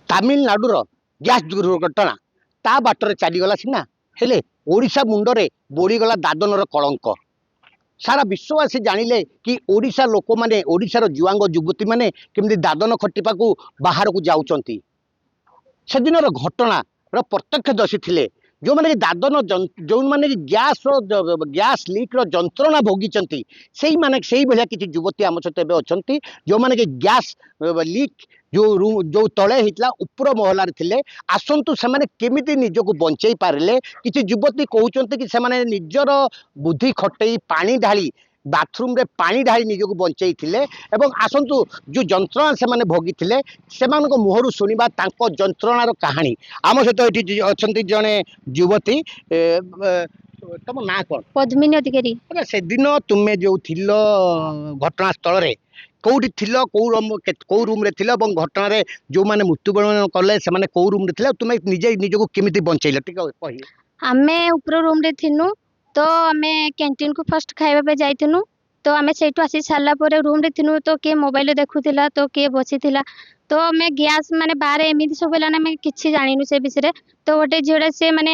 ତାମିଲନାଡୁର ଗ୍ୟାସ୍ ଦୁର୍ଘଟଣା ତା ବାଟରେ ଚାଲିଗଲା ସିନା, ହେଲେ ଓଡ଼ିଶା ମୁଣ୍ଡରେ ବୋଳିଗଲା ଦାଦନର କଳଙ୍କ। ସାରା ବିଶ୍ୱବାସୀ ଜାଣିଲେ କି ଓଡ଼ିଶା ଲୋକମାନେ, ଓଡ଼ିଶାର ଯୁଆଙ୍ଗ ଯୁବତୀ ମାନେ କେମିତି ଦାଦନ ଖଟିବାକୁ ବାହାରକୁ ଯାଉଛନ୍ତି। ସେଦିନର ଘଟଣାର ପ୍ରତ୍ୟକ୍ଷଦର୍ଶୀ ଥିଲେ ଯେଉଁମାନେ କି ଦାଦନ, ଯେଉଁମାନେ କି ଗ୍ୟାସ୍ ଲିକ୍ର ଯନ୍ତ୍ରଣା ଭୋଗିଛନ୍ତି, ସେଇଭଳିଆ କିଛି ଯୁବତୀ ଆମ ସହିତ ଏବେ ଅଛନ୍ତି ଯେଉଁମାନେ କି ଗ୍ୟାସ୍ ଲିକ୍ ଯେଉଁ ତଳେ ହେଇଥିଲା ଉପର ମହଲାରେ ଥିଲେ। ଆସନ୍ତୁ ସେମାନେ କେମିତି ନିଜକୁ ବଞ୍ଚେଇ ପାରିଲେ। କିଛି ଯୁବତୀ କହୁଛନ୍ତି କି ସେମାନେ ନିଜର ବୁଦ୍ଧି ଖଟେଇ ପାଣି ଢାଳି, ବାଥରୁମ୍ରେ ପାଣି ଢାଳି ନିଜକୁ ବଞ୍ଚେଇଥିଲେ। ଏବଂ ଆସନ୍ତୁ ଯେଉଁ ଯନ୍ତ୍ରଣା ସେମାନେ ଭୋଗିଥିଲେ ସେମାନଙ୍କ ମୁହଁରୁ ଶୁଣିବା ତାଙ୍କ ଯନ୍ତ୍ରଣାର କାହାଣୀ। ଆମ ସହିତ ଏଠି ଅଛନ୍ତି ଜଣେ ଯୁବତୀ। ତମ ନାଁ କ'ଣ? ପଦ୍ମିନୀ ଅଧିକାରୀ। ସେଦିନ ତୁମେ ଯେଉଁ ଥିଲ ଘଟଣାସ୍ଥଳରେ କୋଉଠି ଥିଲ, କୋଉ ରୁମ୍ରେ ଥିଲ ଏବଂ ଘଟଣାରେ ଯେଉଁମାନେ ମୃତ୍ୟୁବରଣ କଲେ ସେମାନେ କୋଉ ରୁମ୍ରେ ଥିଲେ, ତୁମେ ନିଜକୁ କେମିତି ବଞ୍ଚେଇଲ ଟିକେ କହିବେ? ଆମେ ଉପର ରୁମ୍ରେ ଥିନୁ, ତ ଆମେ କ୍ୟାଣ୍ଟିନ୍କୁ ଫାଷ୍ଟ ଖାଇବା ପାଇଁ ଯାଇଥିନୁ। ତ ଆମେ ସେଇଠୁ ଆସି ସାରିଲା ପରେ ରୁମ୍ରେ ଥିନୁ, ତ କିଏ ମୋବାଇଲ ଦେଖୁଥିଲା, ତ କିଏ ବସିଥିଲା। ତ ଆମେ ଗ୍ୟାସ୍ ମାନେ ବାହାରେ ଏମିତି ସବୁ ହେଲାନି, ଆମେ କିଛି ଜାଣିନୁ ସେ ବିଷୟରେ। ତ ଗୋଟେ ଝିଅଟା ସେ ମାନେ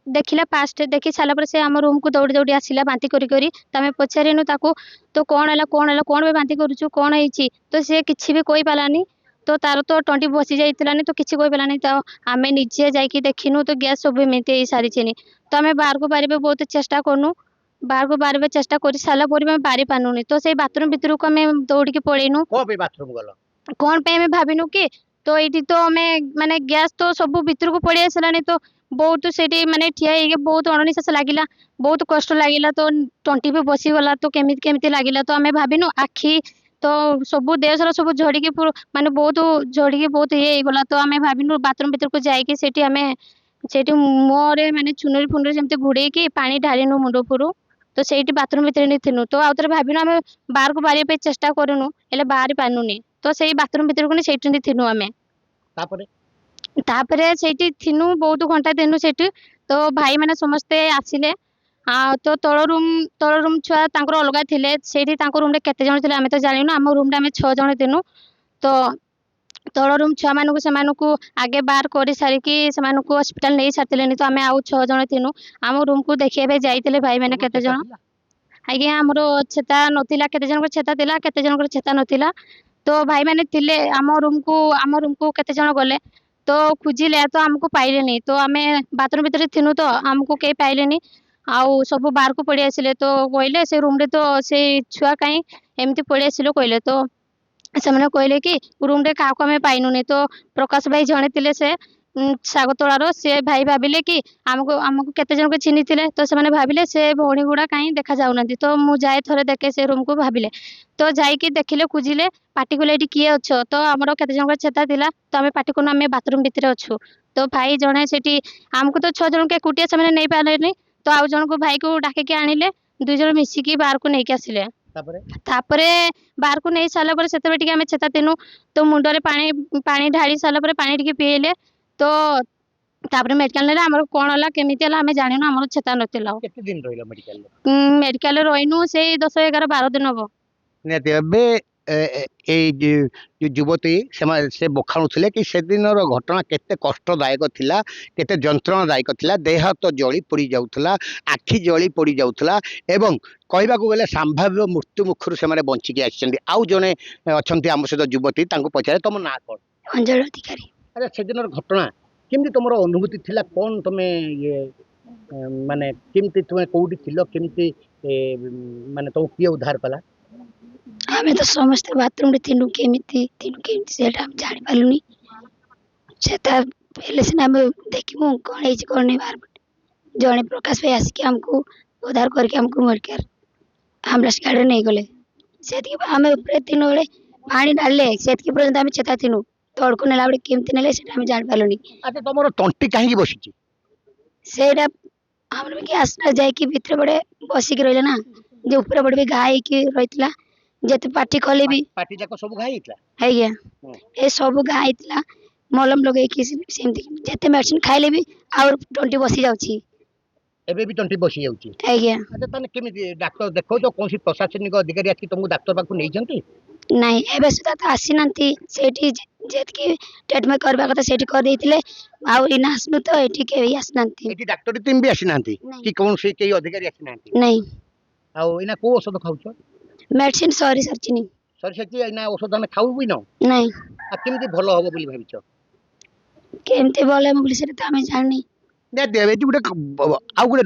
ଦେଖିଲା, ଫାଷ୍ଟ ଦେଖି ସାରିଲା ପରେ ସେ ଆମ ରୁମ୍କୁ ଦୌଡ଼ି ଦୌଡ଼ି ଆସିଲା ବାନ୍ତି କରି କରି। ତ ଆମେ ପଚାରିନୁ ତାକୁ, ତ କ'ଣ ହେଲା କ'ଣ ପାଇଁ ବାନ୍ତି କରୁଛୁ, କ'ଣ ହେଇଛି? ତ ସେ କିଛି ବି କହିପାରିଲାନି। ତ ତାର ତ ତଣ୍ଟି ବସି ଯାଇଥିଲାନି, ତ କିଛି କହିପାରିଲାନି। ତ ଆମେ ନିଜେ ଯାଇକି ଦେଖିନୁ, ତ ଗ୍ୟାସ୍ ସବୁ ଏମିତି ହେଇସାରିଛିନି। ତ ଆମେ ବାହାରକୁ ବାହାରିବା ବହୁତ ଚେଷ୍ଟା କନୁ, ବାହାରକୁ ବାହାରିବା ଚେଷ୍ଟା କରି ସାରିଲା ପରେ ବି ଆମେ ବାହାରି ପାରୁନି। ତ ସେଇ ବାଥରୁମ୍ ଭିତରକୁ ଆମେ ଦୌଡ଼ିକି ପଳେଇନୁ। କ'ଣ ପାଇଁ ବାଥରୁମ୍ ଗଲ? କ'ଣ ପାଇଁ ଆମେ ଭାବିନୁ କି, ତ ଏଇଠି ତ ଆମେ ମାନେ ଗ୍ୟାସ୍ ତ ସବୁ ଭିତରକୁ ପଳେଇ ଆସିଲାନି। ତ ବହୁତ ସେଇଠି ମାନେ ଠିଆ ହେଇକି ବହୁତ ଅଣନିଶ୍ୱାସ ଲାଗିଲା, ବହୁତ କଷ୍ଟ ଲାଗିଲା। ତ ତଣ୍ଟି ବି ବସିଗଲା, ତ କେମିତି କେମିତି ଲାଗିଲା। ତ ଆମେ ଭାବିନୁ ଆଖି ତ ସବୁ ଦେହ ସାରା ସବୁ ଝଡ଼ିକି ମାନେ ବହୁତ ଝଡ଼ିକି ବହୁତ ଇଏ ହେଇଗଲା। ତ ଆମେ ଭାବିନୁ ବାଥରୁମ୍ ଭିତରକୁ ଯାଇକି ସେଇଠି ମୁହଁରେ ମାନେ ଚୁନରି ଫୁନରି ଯେମିତି ଘୋଡ଼େଇକି ପାଣି ଢାଳିନୁ ମୁଣ୍ଡ ଉପରୁ। ତ ସେଇଠି ବାଥରୁମ୍ ଭିତରେ ହିଁ ଥିନୁ। ତ ଆଉଥରେ ଭାବିନୁ ଆମେ ବାହାରକୁ ବାହାରିବା ପାଇଁ ଚେଷ୍ଟା କରିନୁ, ହେଲେ ବାହାରି ପାରିଲୁନି। ତ ସେଇ ବାଥରୁମ୍ ଭିତରକୁ ସେଇଠି ହିଁ ଥିନୁ ଆମେ। ତାପରେ ସେଇଠି ଥିନୁ ବହୁତ ଘଣ୍ଟା ଥିନୁ ସେଇଠି। ତ ଭାଇମାନେ ସମସ୍ତେ ଆସିଲେ। ତ ତଳ ରୁମ୍ ଛୁଆ ତାଙ୍କର ଅଲଗା ଥିଲେ, ସେଇଠି ତାଙ୍କ ରୁମ୍ରେ କେତେ ଜଣ ଥିଲେ ଆମେ ତ ଜାଣିନୁ। ଆମ ରୁମ୍ରେ ଆମେ 6 ଜଣ ଥିନୁ। ତ ତଳ ରୁମ୍ ସେମାନଙ୍କୁ ଆଗେ ବାହାର କରିସାରିକି ସେମାନଙ୍କୁ ହସ୍ପିଟାଲ ନେଇ ସାରିଥିଲେନି। ତ ଆମେ ଆଉ 6 ଜଣ ଥିନୁ। ଆମ ରୁମ୍କୁ ଦେଖିବା ପାଇଁ ଯାଇଥିଲେ ଭାଇମାନେ କେତେ ଜଣ। ଆଜ୍ଞା, ଆମର ଛେତା ନଥିଲା, କେତେ ଜଣଙ୍କର ଛେତା ଥିଲା, କେତେ ଜଣଙ୍କର ଛେତା ନଥିଲା। ତ ଭାଇମାନେ ଥିଲେ ଆମ ରୁମ୍କୁ କେତେ ଜଣ ଗଲେ, ତ ଖୋଜିଲେ, ତ ଆମକୁ ପାଇଲେନି। ତ ଆମେ ବାଥରୁମ୍ ଭିତରେ ଥିନୁ, ତ ଆମକୁ କେହି ପାଇଲେନି। ଆଉ ସବୁ ବାହାରକୁ ପଳେଇ ଆସିଲେ। ତ କହିଲେ ସେ ରୁମ୍ରେ ତ ସେଇ ଛୁଆ କାହିଁ ଏମିତି ପଳେଇ ଆସିଲୁ କହିଲେ। ତ ସେମାନେ କହିଲେ କି ରୁମ୍ରେ କାହାକୁ ଆମେ ପାଇନୁନି। ତ ପ୍ରକାଶ ଭାଇ ଜଣେ ଥିଲେ, ସେ ଶାଗତଳାର, ସେ ଭାଇ ଭାବିଲେ କି ଆମକୁ କେତେ ଜଣଙ୍କୁ ଚିହ୍ନିଥିଲେ। ତ ସେମାନେ ଭାବିଲେ ସେ ଭଉଣୀ ଗୁଡ଼ା କାହିଁ ଦେଖାଯାଉନାହାନ୍ତି। ତ ମୁଁ ଯାଏ ଥରେ ଦେଖେ ସେ ରୁମ୍କୁ ଭାବିଲେ। ତ ଯାଇକି ଦେଖିଲେ, ଖୋଜିଲେ, ପାଟି କଲେ ଏଠି କିଏ ଅଛ? ତ ଆମର କେତେ ଜଣଙ୍କର ଛେତା ଥିଲା। ତ ଆମେ ପାଟି କଲୁ ଆମେ ବାଥରୁମ୍ ଭିତରେ ଅଛୁ। ତ ଭାଇ ଜଣେ ସେଠି ଆମକୁ ତ 6 ଜଣଙ୍କୁ ଏକୁଟିଆ ସେମାନେ ନେଇପାରିଲେନି। ତ ଆଉ ଜଣକୁ ଭାଇକୁ ଡାକିକି ଆଣିଲେ, 2 ଜଣ ମିଶିକି ବାହାରକୁ ନେଇକି ଆସିଲେ। ତାପରେ ବାହାରକୁ ନେଇ ସାରିଲା ପରେ ସେତେବେଳେ ଟିକେ ଆମେ ଚେତା ଥିନୁ। ତ ମୁଣ୍ଡରେ ପାଣି ଢାଳି ସାରିଲା ପରେ ପାଣି ଟିକେ ପିଇଲେ। ତ ତାପରେ ମେଡିକାଲ ନେଲେ। ଆମର କ'ଣ ହେଲା କେମିତି ହେଲା ଆମେ ଜାଣିନୁ, ଆମର ଛେତା ନଥିଲା। କେତେ ଦିନ ରହିଲ ମେଡିକାଲରେ? ମେଡିକାଲରେ ରହିନୁ ସେଇ 10, 11, 12 ଦିନ ହବ। ନିହାତି ଏବେ ଏଇ ଯେଉଁ ଯୁବତୀ ସେ ବଖାଣୁଥିଲେ କି ସେଦିନର ଘଟଣା କେତେ କଷ୍ଟଦାୟକ ଥିଲା, କେତେ ଯନ୍ତ୍ରଣାଦାୟକ ଥିଲା। ଦେହ ହାତ ଜଳି ପୋଡ଼ି ଯାଉଥିଲା, ଆଖି ଜଳି ପୋଡ଼ି ଯାଉଥିଲା ଏବଂ କହିବାକୁ ଗଲେ ସମ୍ଭାବ୍ୟ ମୃତ୍ୟୁ ମୁଖରୁ ସେମାନେ ବଞ୍ଚିକି ଆସିଛନ୍ତି। ଆଉ ଜଣେ ଅଛନ୍ତି ଆମ ସହିତ ଯୁବତୀ, ତାଙ୍କୁ ପଚାରେ ତମ ନାଁ କ'ଣ? ଅଞ୍ଜଳି ଅଧିକାରୀ। ଆରେ ସେଦିନର ଘଟଣା କେମିତି ତମର ଅନୁଭୂତି ଥିଲା? କ'ଣ ତମେ ମାନେ କେମିତି ତୁମେ କୋଉଠି ଥିଲ? କେମିତି ମାନେ ତମକୁ କିଏ ଉଦ୍ଧାର କଲା? ଆମେ ତ ସମସ୍ତେ ବାଥରୁମ୍ରେ ଥିନୁ, କେମିତି ସେଇଟା ଆମେ ଜାଣିପାରିଲୁନି। ସେଟା ହେଲେ ସିନା ଆମେ ଦେଖିବୁ କ'ଣ ହେଇଛି କ'ଣ ନାହିଁ ବାହାର ପଟେ। ଜଣେ ପ୍ରକାଶ ଭାଇ ଆସିକି ଆମକୁ ଉଦ୍ଧାର କରିକି ଆମକୁ ମେଡିକାଲ ଆମ୍ବୁଲାନ୍ସ ଗାଡ଼ିରେ ନେଇଗଲେ। ସେତିକି ଆମେ ଉପରେ ଥିନୁ ବେଳେ ପାଣି ଢାଳିଲେ, ସେତିକି ପର୍ଯ୍ୟନ୍ତ ଆମେ ଚେତା ଥିନୁ। ତଳକୁ ନେଲା ବେଳେ କେମିତି ନେଲେ ସେଟା ଆମେ ଜାଣିପାରିଲୁନି। ଆଚ୍ଛା, ତମର ତଣ୍ଟି କାହିଁକି ବସିଛି? ସେଇଟା ଆମର ବି ଗ୍ୟାସ୍ ଯାଇକି ଭିତରେ ପଟେ ବସିକି ରହିଲା ନା, ଯେ ଉପରେ ପଟେ ବି ଘା ହେଇକି ରହିଥିଲା। ଯେତେ ପାଟି କଲେ ବି ପାଟି ଯାକ ସବୁ ଘା ହେଇଥିଲା। ଆଜ୍ଞା, ଏ ସବୁ ଘା ହେଇଥିଲା। ମଲମ ଲଗେଇକି ସେମିତି ଯେତେ ମେଡିସିନ ଖାଇଲେ ବି ଆଉ ତଣ୍ଟି ବସି ଯାଉଛି। ଏବେ ବି ତଣ୍ଟି ବସି ଯାଉଛି? ଆଜ୍ଞା। ଆଚ୍ଛା, ତାହେଲେ କେମିତି ଡାକ୍ତର ଦେଖାଉଛ? କୌଣସି ପ୍ରଶାସନିକ ଅଧିକାରୀ ଆସି ତମକୁ ଡାକ୍ତର ପାଖକୁ ନେଇଛନ୍ତି? ନାଇଁ ଏବେ ସୁଦ୍ଧା ତ ଆସିନାହାନ୍ତି ସେଇଠି ଯେତିକି ଟ୍ରିଟମେଣ୍ଟ କରିବା କଥା ସେଇଠି କରିଦେଇଥିଲେ ଆଉ ଏଇନା ଆସିନୁ ତ ଏଇଠି କେହି ଆସିନାହାନ୍ତି ଏଠି ଡାକ୍ତରୀ ଟିମ୍ ବି ଆସିନାହାନ୍ତି ନାଇଁ। କି କୌଣସି କେହି ଅଧିକାରୀ ଆସିନାହାନ୍ତି ନାଇଁ ଆଉ ଏଇନା କୋଉ ଔଷଧ ଖାଉଛ ମେଡିସିନ ସରି ସାରିଚିନି ସରିସାରିଛି ଏଇନା ଔଷଧ ଆମେ ଖାଉ ବି ନ ନାଇଁ ଆଉ କେମିତି ଭଲ ହବ ବୋଲି ଭାବିଛ କେମିତି ଭଲ ହେବ ବୋଲି ସେଟା ତ ଆମେ ଜାଣିନି ନିହାତି ଭାବେ ଏଠି ଗୋଟେ ଆଉ ଗୋଟେ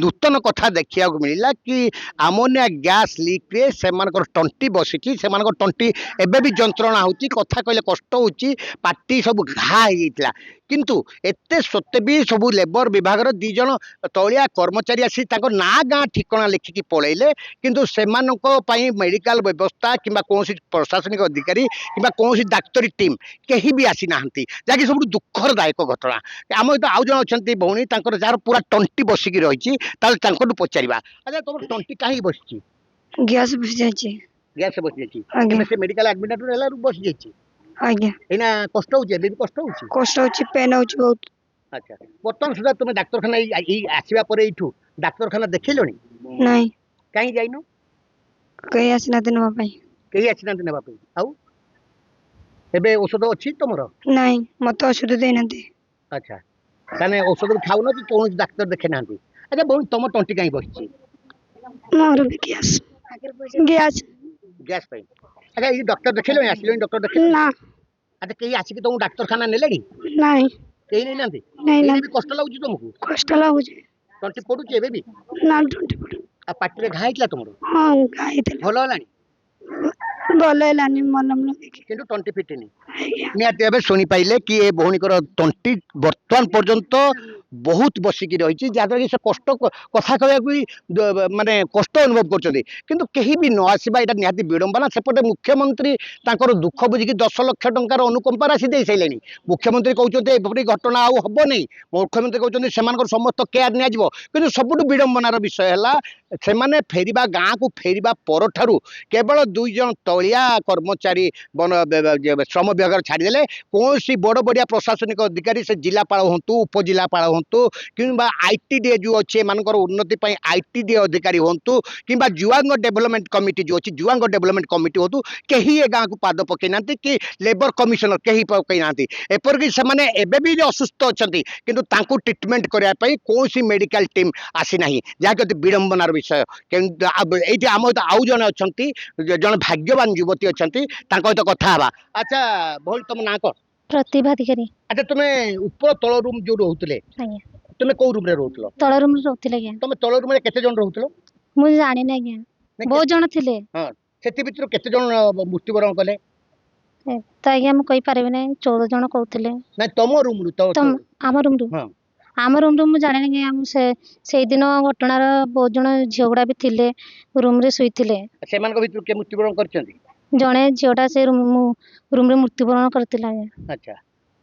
ନୂତନ କଥା ଦେଖିବାକୁ ମିଳିଲା କି ଆମୋନିଆ ଗ୍ୟାସ୍ ଲିକ୍ରେ ସେମାନଙ୍କର ତଣ୍ଟି ବସିଛି ସେମାନଙ୍କର ତଣ୍ଟି ଏବେ ବି ଯନ୍ତ୍ରଣା ହେଉଛି କଥା କହିଲେ କଷ୍ଟ ହେଉଛି ପାଟି ସବୁ ଘା ହେଇଯାଇଥିଲା କିନ୍ତୁ ଏତେ ସତ୍ତ୍ୱେ ବି ସବୁ ଲେବର ବିଭାଗର 2 ଜଣ ତଳିଆ କର୍ମଚାରୀ ଆସି ତାଙ୍କ ନାଁ ଗାଁ ଠିକଣା ଲେଖିକି ପଳେଇଲେ କିନ୍ତୁ ସେମାନଙ୍କ ପାଇଁ ମେଡିକାଲ ବ୍ୟବସ୍ଥା କିମ୍ବା କୌଣସି ପ୍ରଶାସନିକ ଅଧିକାରୀ କିମ୍ବା କୌଣସି ଡାକ୍ତରୀ ଟିମ୍ କେହି ବି ଆସିନାହାନ୍ତି ଯାହାକି ସବୁଠୁ ଦୁଃଖଦାୟକ ଘଟଣା ଆମ ସହିତ ଆଉ ଜଣେ ଅଛନ୍ତି ଭଉଣୀ ତାଙ୍କର ଯାହାର ପୁରା ତଣ୍ଟି ବସିକି ରହିଛି ତାହେଲେ ତାଙ୍କଠୁ ପଚାରିବା ଆଚ୍ଛା ତମର ତଣ୍ଟି କାହିଁକି ବସିଛି ଗ୍ୟାସ ବସି ଯାଇଛି ଗ୍ୟାସ୍ ବସିଯାଇଛି ଆଜ୍ଞା ଏବେ ସେ ମେଡିକାଲ ଆଡମିଟ୍ ହେଲାରୁ ବସିଯାଇଛି ଆଜ୍ଞା ଏଇନା କଷ୍ଟ ହଉଛି ଏବେ ବି କଷ୍ଟ ହଉଛି କଷ୍ଟ ହଉଛି ପେନ୍ ହଉଛି ବହୁତ ଆଚ୍ଛା ବର୍ତ୍ତମାନ ସୁଦ୍ଧା ତୁମେ ଡାକ୍ତରଖାନା ଏଇ ଆସିବା ପରେ ଏଇଠୁ ଡାକ୍ତରଖାନା ଦେଖେଇଲଣି ନାଇଁ କାହିଁକି ଯାଇନ କେହି ଆସିନାହାନ୍ତି ନେବା ପାଇଁ କେହି ଆସିନାହାନ୍ତି ନେବା ପାଇଁ ଆଉ ଏବେ ଔଷଧ ଅଛି ତମର ନାଇଁ ମତେ ଔଷଧ ଦେଇନାହାନ୍ତି ଆଚ୍ଛା ତାହେଲେ ଔଷଧ ବି ଖାଉନ କି କୌଣସି ଡାକ୍ତର ଦେଖେଇ ନାହାନ୍ତି ଆଚ୍ଛା ଭଉଣୀ ତମ ତଣ୍ଟି କାହିଁ ବସିଛି ମୋର ବି ଗ୍ୟାସ ଗ୍ୟାସ ଗ୍ୟାସ୍ ପାଇଁ ଆଚ୍ଛା ଏଇ ଡକ୍ଟର ଦେଖେଇଲେଣି ଆସିଲେଣି ଡକ୍ଟର ଦେଖେଇଲେଣି ନା ଆଚ୍ଛା କେହି ଆସିକି ତମକୁ ଡାକ୍ତରଖାନା ନେଲେଣି ନାଇଁ କେହି ନେଇନାହାନ୍ତି ନାଇଁ ନା ଏଇନା ବି କଷ୍ଟ ଲାଗୁଛି ତମକୁ କଷ୍ଟ ଲାଗୁଛି ତଣ୍ଟି ପଡୁଛି ଏବେ ବି ନା ତଣ୍ଟି ପଡୁ ଆଉ ପାଟିରେ ଘା ହେଇଥିଲା ତମର ହଁ ଗାଇଥିଲା ଭଲ ହେଲାଣି ଭଲ ହେଲାନି ମଲମ ଲଗେଇକି କିନ୍ତୁ ତଣ୍ଟି ଫିଟିନି ଆଜ୍ଞା ନିହାତି ଭାବେ ଶୁଣିପାଇଲେ କି ଏ ଭଉଣୀଙ୍କର ତଣ୍ଟି ବର୍ତ୍ତମାନ ପର୍ଯ୍ୟନ୍ତ ବହୁତ ବସିକି ରହିଛି ଯାହାଦ୍ୱାରା କି ସେ କଷ୍ଟ କଥା କହିବାକୁ ବି ମାନେ କଷ୍ଟ ଅନୁଭବ କରୁଛନ୍ତି କିନ୍ତୁ କେହି ବି ନ ଆସିବା ଏଇଟା ନିହାତି ବିଡ଼ମ୍ବନା ସେପଟେ ମୁଖ୍ୟମନ୍ତ୍ରୀ ତାଙ୍କର ଦୁଃଖ ବୁଝିକି 10 ଲକ୍ଷ ଟଙ୍କାର ଅନୁକମ୍ପା ରାଶି ଦେଇ ସାରିଲେଣି ମୁଖ୍ୟମନ୍ତ୍ରୀ କହୁଛନ୍ତି ଏପରି ଘଟଣା ଆଉ ହବନି ମୁଖ୍ୟମନ୍ତ୍ରୀ କହୁଛନ୍ତି ସେମାନଙ୍କର ସମସ୍ତ କେୟାର ନିଆଯିବ କିନ୍ତୁ ସବୁଠୁ ବିଡ଼ମ୍ବନାର ବିଷୟ ହେଲା ସେମାନେ ଫେରିବା ଗାଁକୁ ଫେରିବା ପରଠାରୁ କେବଳ 2 ଜଣ ତଳିଆ କର୍ମଚାରୀ ଶ୍ରମ ବିଭାଗରେ ଛାଡ଼ିଦେଲେ କୌଣସି ବଡ଼ ବଡ଼ିଆ ପ୍ରଶାସନିକ ଅଧିକାରୀ ସେ ଜିଲ୍ଲାପାଳ ହୁଅନ୍ତୁ ଉପଜିଲ୍ଲାପାଳ ହୁଅନ୍ତୁ କିମ୍ବା ଆଇଟିଡିଏ ଯେଉଁ ଅଛି ଏମାନଙ୍କର ଉନ୍ନତି ପାଇଁ ଆଇଟିଡିଏ ଅଧିକାରୀ ହୁଅନ୍ତୁ କିମ୍ବା ଜୁଆଙ୍ଗ ଡେଭଲପମେଣ୍ଟ କମିଟି ଯେଉଁ ଅଛି ଜୁଆଙ୍ଗ ଡେଭଲପମେଣ୍ଟ କମିଟି ହୁଅନ୍ତୁ କେହି ଏ ଗାଁକୁ ପାଦ ପକାଇ ନାହାନ୍ତି କି ଲେବର କମିଶନର କେହି ପକାଇ ନାହାନ୍ତି ଏପରିକି ସେମାନେ ଏବେ ବି ଅସୁସ୍ଥ ଅଛନ୍ତି କିନ୍ତୁ ତାଙ୍କୁ ଟ୍ରିଟମେଣ୍ଟ କରିବା ପାଇଁ କୌଣସି ମେଡିକାଲ ଟିମ୍ ଆସିନାହିଁ ଯାହାକି ଅତି ବିଡ଼ମ୍ବନାର ବିଷୟ କିନ୍ତୁ ଏଇଠି ଆମ ସହିତ ଆଉ ଜଣେ ଅଛନ୍ତି ଜଣେ ଭାଗ୍ୟବାନ ଯୁବତୀ ଅଛନ୍ତି ତାଙ୍କ ସହିତ କଥା ହେବା ଆଚ୍ଛା ଭଉଣୀ ତମ ନାଁ କଣ ପ୍ରତିଭା ଅଧିକାରୀ ଆଚ୍ଛା ତୁମେ ଉପର ତଳ ରୁମ୍ ଯୋଉ ରହୁଥିଲେ ଆଜ୍ଞା ତୁମେ କୋଉ ରୁମ୍ରେ ରହୁଥିଲ ତଳ ରୁମ୍ରେ ରହୁଥିଲେ ଆଜ୍ଞା ତମେ ତଳ ରୁମ୍ରେ କେତେ ଜଣ ରହୁଥିଲ ମୁଁ ଜାଣିନି ଆଜ୍ଞା ନାଇଁ, ବହୁତ ଜଣ ଥିଲେ ହଁ ସେଥି ଭିତରୁ କେତେ ଜଣ ମୃତ୍ୟୁବରଣ କଲେ ତ ଆଜ୍ଞା ମୁଁ କହିପାରିବି ନାହିଁ 14 ଜଣ କହୁଥିଲେ ନାଇଁ ତମ ରୁମ୍ରୁ ତ ଆମ ରୁମ୍ରୁ ହଁ ଆମ ରୁମ୍ରୁ ମୁଁ ଜାଣିନି ଆଜ୍ଞା ମୁଁ ସେଇଦିନ ଘଟଣାର ବହୁତ ଜଣ ଝିଅ ଗୁଡ଼ା ବି ଥିଲେ ରୁମ୍ରେ ଶୋଇଥିଲେ ସେମାନଙ୍କ ଭିତରୁ କିଏ ମୃତ୍ୟୁବରଣ କରିଛନ୍ତି ଜଣେ ଝିଅଟା ସେ ରୁମ୍ରେ ମୃତ୍ୟୁବରଣ କରିଥିଲା ଆଜ୍ଞା ଆଚ୍ଛା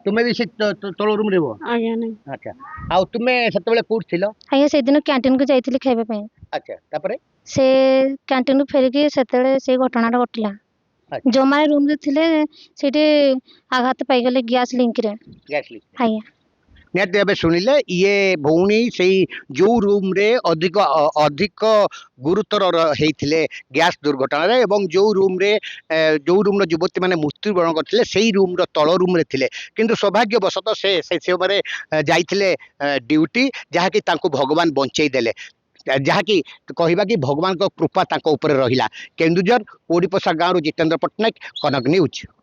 ତୁମେ ବି ସେ ତଳ ରୁମ୍ରେ ରୁହ ଆଜ୍ଞା ନାଇଁ ଆଚ୍ଛା ଆଉ ତୁମେ ସେତେବେଳେ କୋଉଠି ଥିଲ ଆଜ୍ଞା ସେଇଦିନ କ୍ୟାଣ୍ଟିନ୍କୁ ଯାଇଥିଲି ଖାଇବା ପାଇଁ ଆଚ୍ଛା ତାପରେ ସେ କ୍ୟାଣ୍ଟିନ୍ରୁ ଫେରିକି ସେତେବେଳେ ସେଇ ଘଟଣାଟା ଘଟିଲା ଆଚ୍ଛା ଯୋଉମାନେ ରୁମ୍ରେ ଥିଲେ ସେଇଠି ଆଘାତ ପାଇଗଲେ ଗ୍ୟାସ୍ ଲିଙ୍କରେ ଗ୍ୟାସ୍ ଲିକ୍ ଆଜ୍ଞା ନିହାତି ଭାବେ ଶୁଣିଲେ ଇଏ ଭଉଣୀ ସେଇ ଯୋଉ ରୁମ୍ରେ ଅଧିକ ଗୁରୁତର ହେଇଥିଲେ ଗ୍ୟାସ୍ ଦୁର୍ଘଟଣାରେ ଏବଂ ଯୋଉ ରୁମ୍ର ଯୁବତୀମାନେ ମୃତ୍ୟୁବରଣ କରିଥିଲେ ସେଇ ରୁମ୍ର ତଳ ରୁମ୍ରେ ଥିଲେ କିନ୍ତୁ ସୌଭାଗ୍ୟବଶତଃ ସେ ସମୟରେ ଯାଇଥିଲେ ଡ୍ୟୁଟି ଯାହାକି ତାଙ୍କୁ ଭଗବାନ ବଞ୍ଚେଇ ଦେଲେ ଯାହାକି କହିବା କି ଭଗବାନଙ୍କ କୃପା ତାଙ୍କ ଉପରେ ରହିଲା କେନ୍ଦୁଝର କୋଡ଼ିପୋଷା ଗାଁରୁ ଜିତେନ୍ଦ୍ର ପଟ୍ଟନାୟକ କନକ ନ୍ୟୁଜ୍।